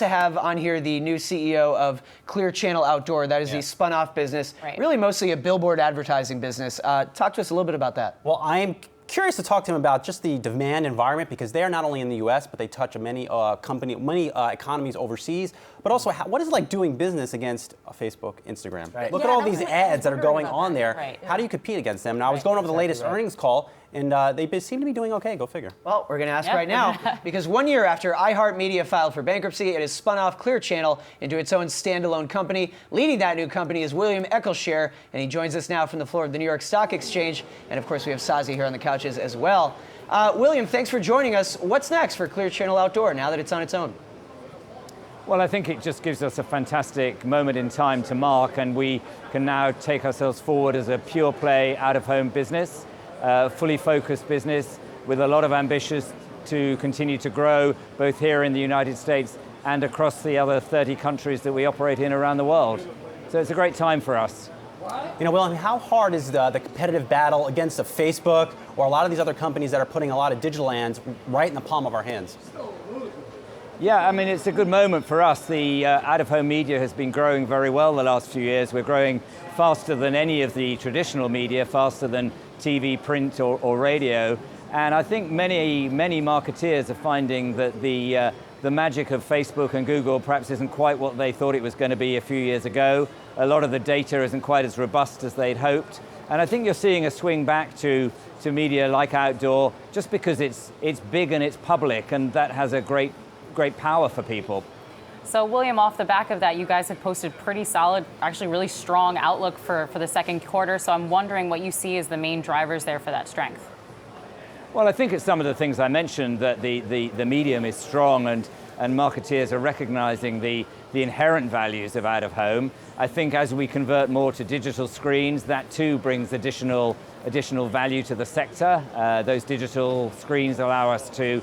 To have on here the new CEO of Clear Channel Outdoor. That is the spun-off business, really mostly a billboard advertising business. Talk to us a little bit about that. Well, I'm curious to talk to him about just the demand environment, because they are not only in the U.S., but they touch many economies overseas. But also, what is it like doing business against Facebook, Instagram? Right. Look at all these ads that are going on there. Right. How do you compete against them? Now, I was going over the latest earnings call, and they seem to be doing okay. Go figure. Well, we're going to ask right now, because 1 year after iHeartMedia filed for bankruptcy, it has spun off Clear Channel into its own standalone company. Leading that new company is William Eccleshare, and he joins us now from the floor of the New York Stock Exchange. And of course, we have Sazi here on the couches as well. William, thanks for joining us. What's next for Clear Channel Outdoor now that it's on its own? Well, I think it just gives us a fantastic moment in time to mark, and we can now take ourselves forward as a pure play out-of-home business, fully focused business with a lot of ambitions to continue to grow both here in the United States and across the other 30 countries that we operate in around the world. So it's a great time for us. You know, William, how hard is the competitive battle against a Facebook or a lot of these other companies that are putting a lot of digital ads right in the palm of our hands? Yeah, I mean, it's a good moment for us. The out-of-home media has been growing very well the last few years. We're growing faster than any of the traditional media, faster than TV, print, or radio. And I think many marketeers are finding that the magic of Facebook and Google perhaps isn't quite what they thought it was going to be a few years ago. A lot of the data isn't quite as robust as they'd hoped. And I think you're seeing a swing back to media like outdoor, just because it's big and it's public, and that has a great power for people. So William, off the back of that, you guys have posted pretty solid, actually really strong outlook for the second quarter. So I'm wondering what you see as the main drivers there for that strength. Well, I think it's some of the things I mentioned, that the medium is strong, and marketeers are recognizing the inherent values of out-of-home. I think as we convert more to digital screens, that too brings additional value to the sector. Those digital screens allow us to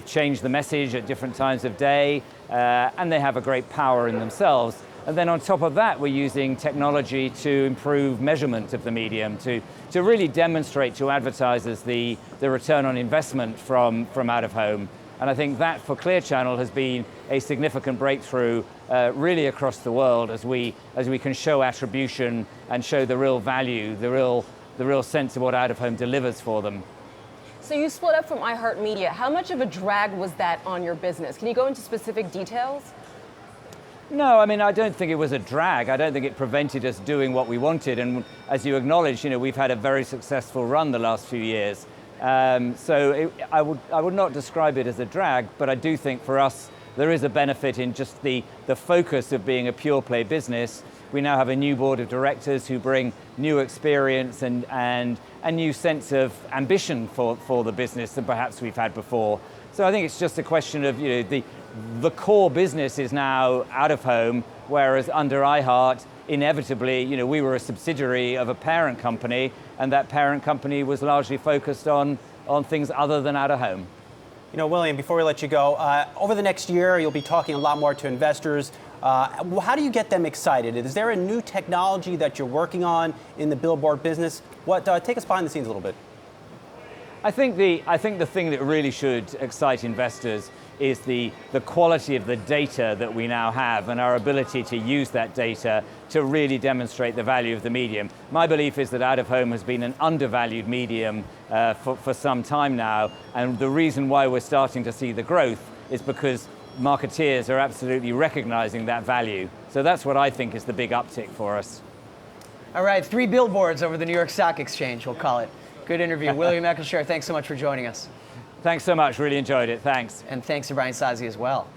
change the message at different times of day, and they have a great power in themselves. And then on top of that, we're using technology to improve measurement of the medium, to really demonstrate to advertisers the return on investment from out-of-home. And I think that for Clear Channel has been a significant breakthrough really across the world, as we can show attribution and show the real value, the real sense of what out-of-home delivers for them. So you split up from iHeartMedia. How much of a drag was that on your business? Can you go into specific details? No, I mean, I don't think it was a drag. I don't think it prevented us doing what we wanted. And as you acknowledge, we've had a very successful run the last few years. So I would not describe it as a drag, but I do think for us there is a benefit in just the focus of being a pure play business. We now have a new board of directors who bring new experience and a new sense of ambition for the business than perhaps we've had before. So I think it's just a question of the core business is now out of home, whereas under iHeart, inevitably, we were a subsidiary of a parent company, and that parent company was largely focused on things other than out of home. William, before we let you go, over the next year, you'll be talking a lot more to investors. How do you get them excited? Is there a new technology that you're working on in the billboard business? Take us behind the scenes a little bit. I think the thing that really should excite investors is the quality of the data that we now have, and our ability to use that data to really demonstrate the value of the medium. My belief is that out-of-home has been an undervalued medium for some time now, and the reason why we're starting to see the growth is because marketeers are absolutely recognizing that value. So that's what I think is the big uptick for us. All right, 3 billboards over the New York Stock Exchange, we'll call it. Good interview. William Eccleshare, thanks so much for joining us. Thanks so much, really enjoyed it, thanks. And thanks to Brian Sazi as well.